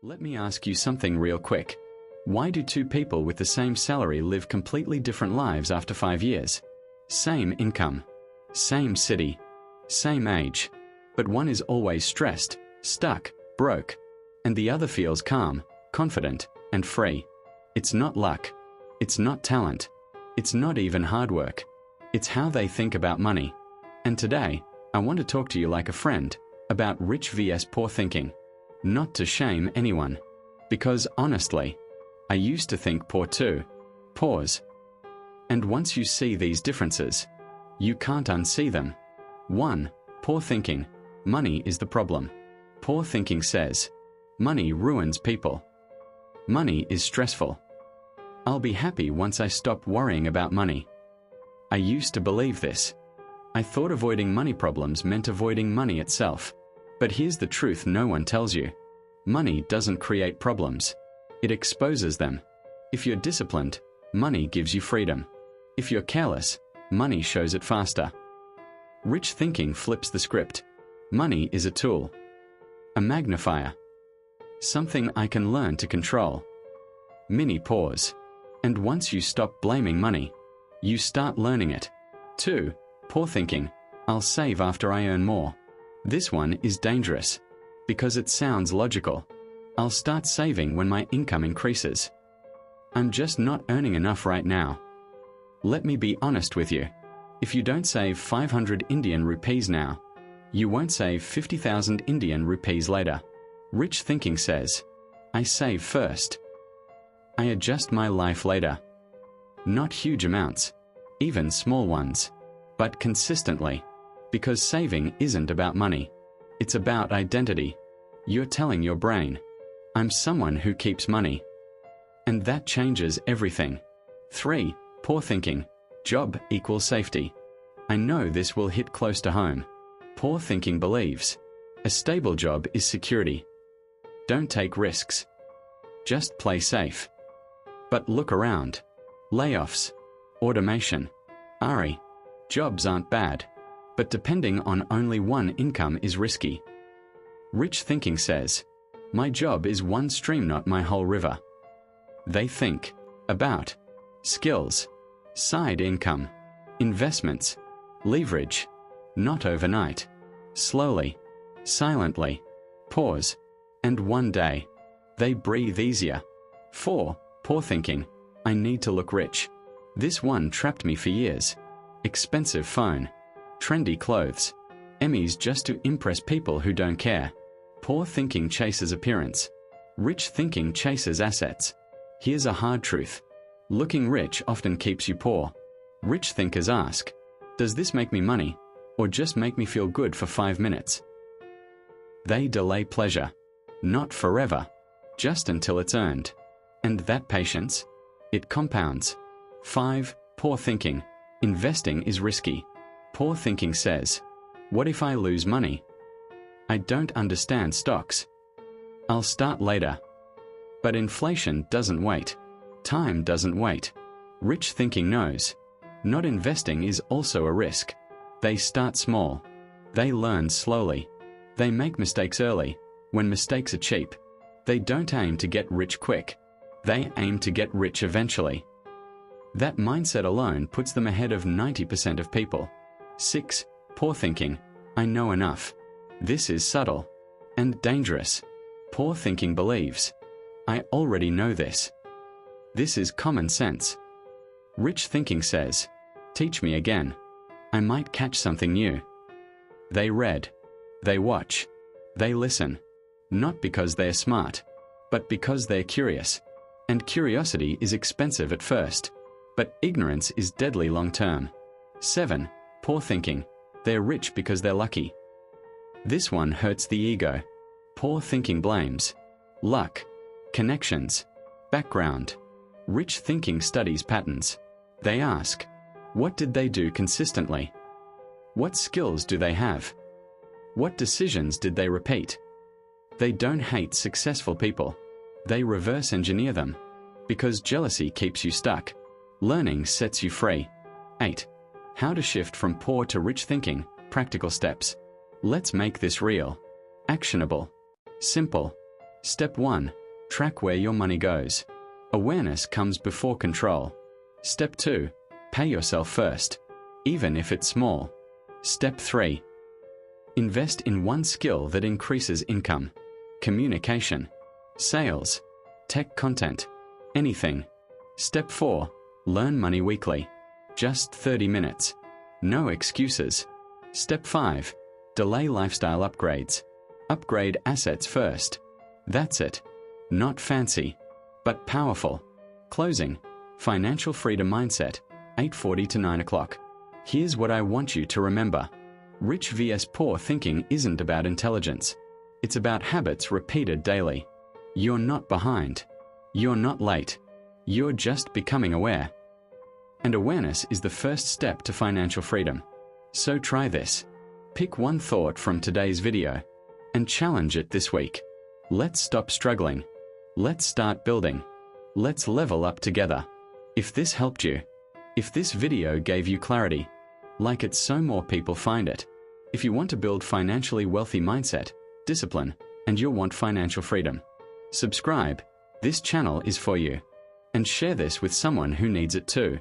Let me ask you something real quick. Why do two people with the same salary live completely different lives after 5 years? Same income, same city, same age, but one is always stressed, stuck, broke, and the other feels calm, confident, and free. It's not luck. It's not talent. It's not even hard work. It's how they think about money. And today, I want to talk to you like a friend about rich vs poor thinking. Not to shame anyone, because honestly, I used to think poor too. Pause. And once you see these differences, you can't unsee them. 1. Poor thinking. Money is the problem. Poor thinking says, money ruins people. Money is stressful. I'll be happy once I stop worrying about money. I used to believe this. I thought avoiding money problems meant avoiding money itself. But here's the truth no one tells you. Money doesn't create problems. It exposes them. If you're disciplined, money gives you freedom. If you're careless, money shows it faster. Rich thinking flips the script. Money is a tool. A magnifier. Something I can learn to control. Mini pause. And once you stop blaming money, you start learning it. 2. Poor thinking. I'll save after I earn more. This one is dangerous, because it sounds logical. I'll start saving when my income increases. I'm just not earning enough right now. Let me be honest with you. If you don't save 500 Indian rupees now, you won't save 50,000 Indian rupees later. Rich thinking says, I save first. I adjust my life later. Not huge amounts, even small ones, but consistently. Because saving isn't about money. It's about identity. You're telling your brain, I'm someone who keeps money. And that changes everything. 3. Poor thinking. Job equals safety. I know this will hit close to home. Poor thinking believes a stable job is security. Don't take risks. Just play safe. But look around. Layoffs. Automation. ARI. Jobs aren't bad. But depending on only one income is risky. Rich thinking says, my job is one stream, not my whole river. They think about skills, side income, investments, leverage, not overnight, slowly, silently, pause, and one day, they breathe easier. 4. Poor thinking. I need to look rich. This one trapped me for years. Expensive phone. Trendy clothes. Emmys just to impress people who don't care. Poor thinking chases appearance. Rich thinking chases assets. Here's a hard truth. Looking rich often keeps you poor. Rich thinkers ask, does this make me money, or just make me feel good for 5 minutes? They delay pleasure. Not forever. Just until it's earned. And that patience? It compounds. 5. Poor thinking. Investing is risky. Poor thinking says, what if I lose money? I don't understand stocks. I'll start later. But inflation doesn't wait. Time doesn't wait. Rich thinking knows. Not investing is also a risk. They start small. They learn slowly. They make mistakes early, when mistakes are cheap. They don't aim to get rich quick. They aim to get rich eventually. That mindset alone puts them ahead of 90% of people. 6. Poor thinking. I know enough. This is subtle and dangerous. Poor thinking believes, I already know this. This is common sense. Rich thinking says, teach me again. I might catch something new. They read. They watch. They listen. Not because they're smart, but because they're curious. And curiosity is expensive at first, but ignorance is deadly long term. 7. Poor thinking. They're rich because they're lucky. This one hurts the ego. Poor thinking blames luck, connections, background. Rich thinking studies patterns. They ask, what did they do consistently? What skills do they have? What decisions did they repeat? They don't hate successful people. They reverse engineer them. Because jealousy keeps you stuck. Learning sets you free. 8. How to shift from poor to rich thinking. Practical steps. Let's make this real. Actionable. Simple. Step 1. Track where your money goes. Awareness comes before control. Step 2. Pay yourself first, even if it's small. Step 3. Invest in one skill that increases income. Communication, sales, tech content, anything. Step 4. Learn money weekly. Just 30 minutes. No excuses. Step 5. Delay lifestyle upgrades. Upgrade assets first. That's it. Not fancy, but powerful. Closing. Financial freedom mindset, 8:40 to 9 o'clock. Here's what I want you to remember. Rich vs. poor thinking isn't about intelligence. It's about habits repeated daily. You're not behind. You're not late. You're just becoming aware. And awareness is the first step to financial freedom. So try this. Pick one thought from today's video and challenge it this week. Let's stop struggling. Let's start building. Let's level up together. If this helped you, if this video gave you clarity, like it so more people find it. If you want to build financially wealthy mindset, discipline, and you'll want financial freedom, subscribe. This channel is for you. And share this with someone who needs it too.